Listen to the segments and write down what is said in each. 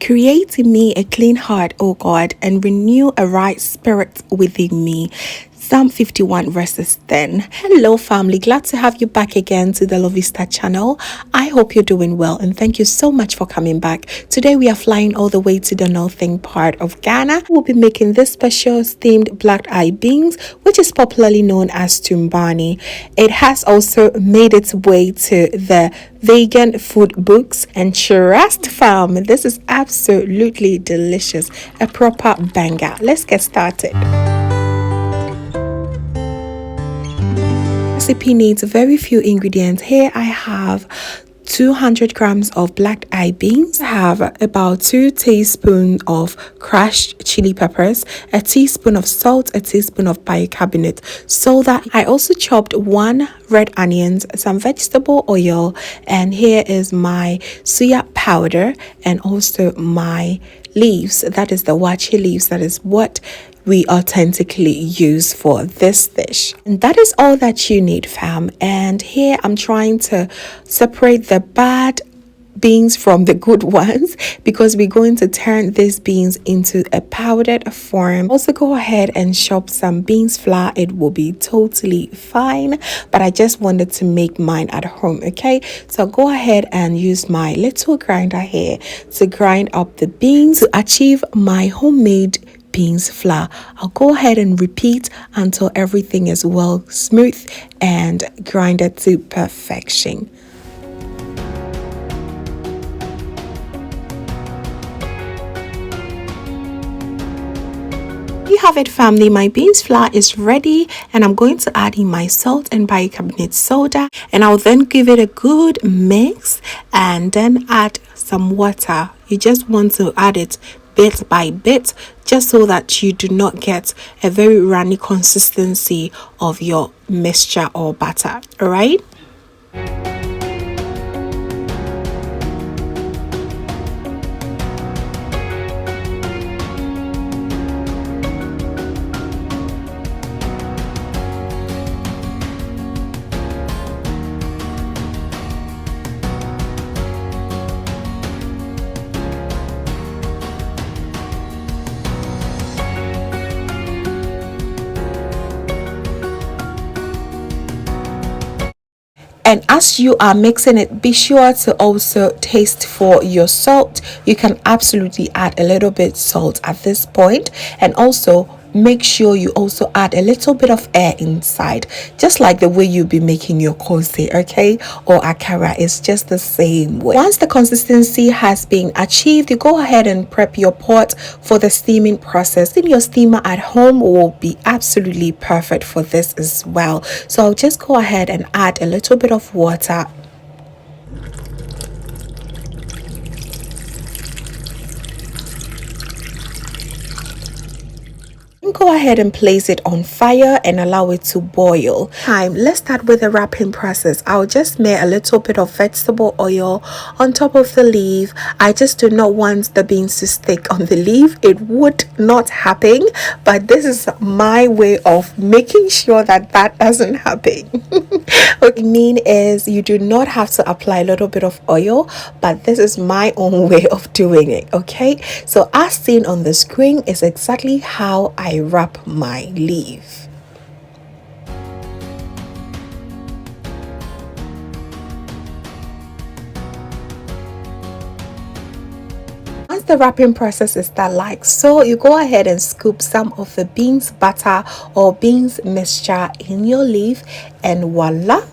Create in me a clean heart, O God, and renew a right spirit within me. Psalm 51 verses 10. Hello family, glad to have you back again to the Lovystouch channel. I hope you're doing well and thank you so much for coming back. Today we are flying all the way to the northern part of Ghana. We'll be making this special steamed black eye beans, which is popularly known as Tubaani. It has also made its way to the vegan food books and trust fam. This is absolutely delicious, a proper banger. Let's get started. Recipe needs very few ingredients. Here I have 200 grams of black eye beans. I have about 2 teaspoons of crushed chili peppers, a teaspoon of salt, a teaspoon of bicarbonate, soda. I also chopped 1 red onions, some vegetable oil, and here is my suya powder and also my leaves. That is the waakye leaves. That is what we authentically use for this dish, and that is all that you need, fam. And here I'm trying to separate the bad beans from the good ones because we're going to turn these beans into a powdered form. Also go ahead and chop some beans flour, it will be totally fine, but I just wanted to make mine at home. Okay, so go ahead and use my little grinder here to grind up the beans to achieve my homemade beans flour. I'll go ahead and repeat until everything is well smooth and grinded to perfection. You have it, family. My beans flour is ready and I'm going to add in my salt and bicarbonate soda, and I'll then give it a good mix and then add some water. You just want to add it bit by bit, just so that you do not get a very runny consistency of your mixture or batter. All right. And as you are mixing it, be sure to also taste for your salt. You can absolutely add a little bit salt at this point, and also make sure you also add a little bit of air inside, just like the way you'll be making your kose, okay, or akara. Is just the same way. Once the consistency has been achieved, you go ahead and prep your pot for the steaming process. In your steamer at home will be absolutely perfect for this as well. So I'll just go ahead and add a little bit of water. Go ahead and place it on fire and allow it to boil. Let's start with the wrapping process. I'll just smear a little bit of vegetable oil on top of the leaf. I just do not want the beans to stick on the leaf. It would not happen, but this is my way of making sure that that doesn't happen. What I mean is, you do not have to apply a little bit of oil, but this is my own way of doing it. Okay, so as seen on the screen is exactly how I wrap my leaf. Once the wrapping process is done like so, you go ahead and scoop some of the beans batter or beans mixture in your leaf, and voila,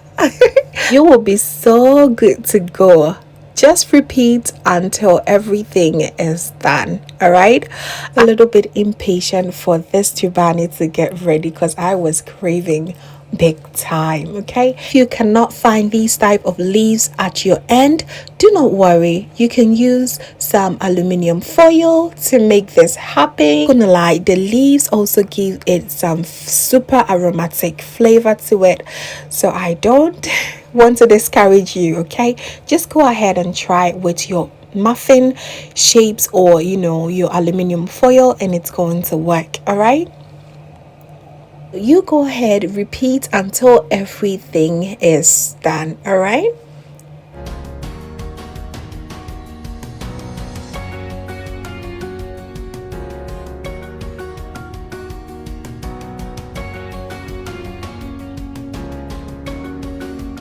you will be so good to go. Just repeat until everything is done. All right, a little bit impatient for this Tubani to get ready because I was craving big time. Okay, if you cannot find these type of leaves at your end, do not worry, you can use some aluminum foil to make this happen. I'm gonna lie, the leaves also give it some super aromatic flavor to it, so I don't want to discourage you. Okay, just go ahead and try with your muffin shapes or your aluminum foil and it's going to work. All right, you go ahead, repeat until everything is done. All right.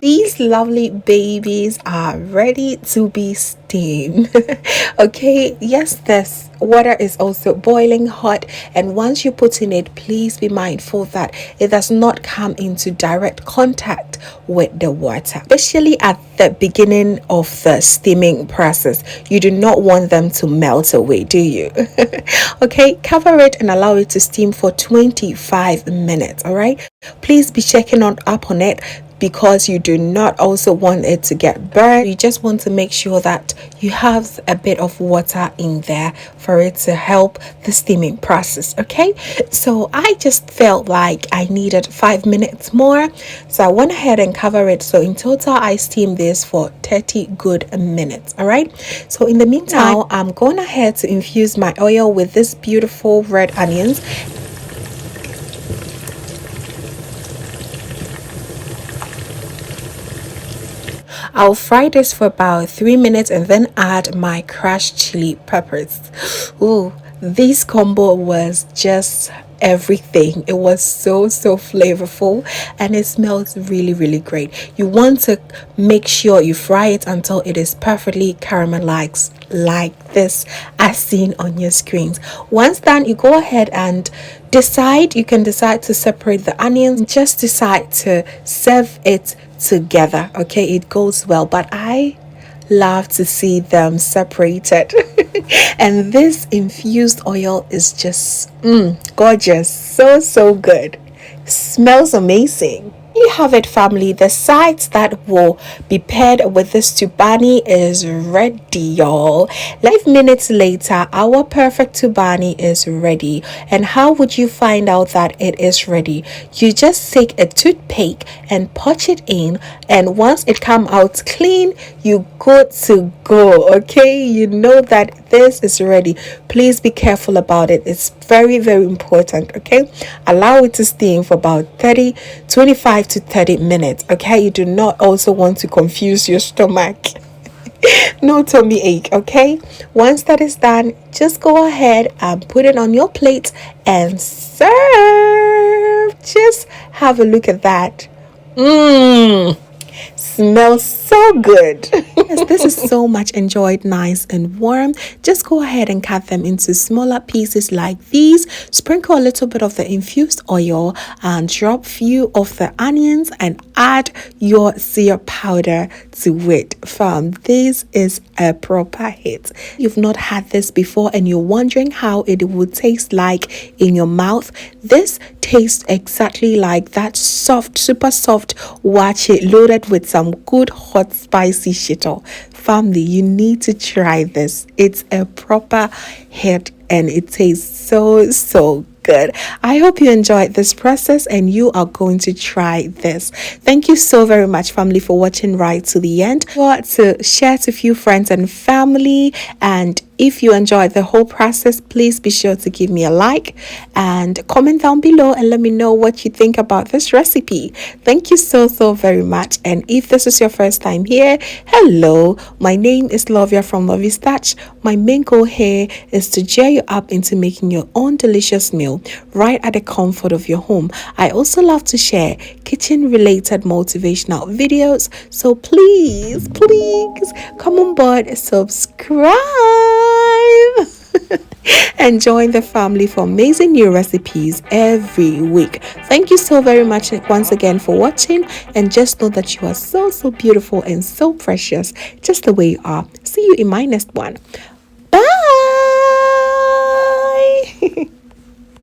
These lovely babies are ready to be steamed. Okay, yes, this water is also boiling hot, and once you put in it, please be mindful that it does not come into direct contact with the water, especially at the beginning of the steaming process. You do not want them to melt away, do you? Okay, cover it and allow it to steam for 25 minutes. All right, please be checking up on it, because you do not also want it to get burned. You just want to make sure that you have a bit of water in there for it to help the steaming process. Okay, so I just felt like I needed 5 minutes more, so I went ahead and cover it. So in total I steamed this for 30 good minutes. All right, so in the meantime, I'm going ahead to infuse my oil with this beautiful red onions. I'll fry this for about 3 minutes and then add my crushed chili peppers. Ooh, this combo was just everything. It was so flavorful, and it smells really great. You want to make sure you fry it until it is perfectly caramelized, like this as seen on your screens. Once done, you go ahead and you can decide to separate the onions. Just decide to serve it together. Okay, it goes well, but I love to see them separated. And this infused oil is just gorgeous, so good, smells amazing. You have it, family. The sides that will be paired with this Tubani is ready, y'all. 5 minutes later, our perfect Tubani is ready. And how would you find out that it is ready? You just take a toothpick and punch it in, and once it comes out clean, you good to go. Okay, you know that this is ready. Please be careful about it. It's very important. Okay, allow it to steam for about 25 to 30 minutes. Okay, you do not also want to confuse your stomach. No tummy ache. Okay, once that is done, just go ahead and put it on your plate and serve. Just have a look at that. Smells so good. Yes, this is so much enjoyed, nice and warm. Just go ahead and cut them into smaller pieces like these. Sprinkle a little bit of the infused oil and drop few of the onions and add your syrup powder to it. Fam, this is a proper hit. You've not had this before and you're wondering how it would taste like in your mouth. This tastes exactly like that soft, super soft waakye loaded with some good hot spicy shito. Family, you need to try this. It's a proper hit and it tastes so good. I hope you enjoyed this process and you are going to try this. Thank you so very much, family, for watching right to the end. To share to a few friends and family, and if you enjoyed the whole process, please be sure to give me a like and comment down below and let me know what you think about this recipe. Thank you so very much. And if this is your first time here, hello, my name is Lovia from Lovystouch. My main goal here is to cheer you up into making your own delicious meal right at the comfort of your home. I also love to share kitchen related motivational videos, so please come on board, subscribe and join the family for amazing new recipes every week. Thank you so very much once again for watching, and just know that you are so beautiful and so precious just the way you are. See you in my next one.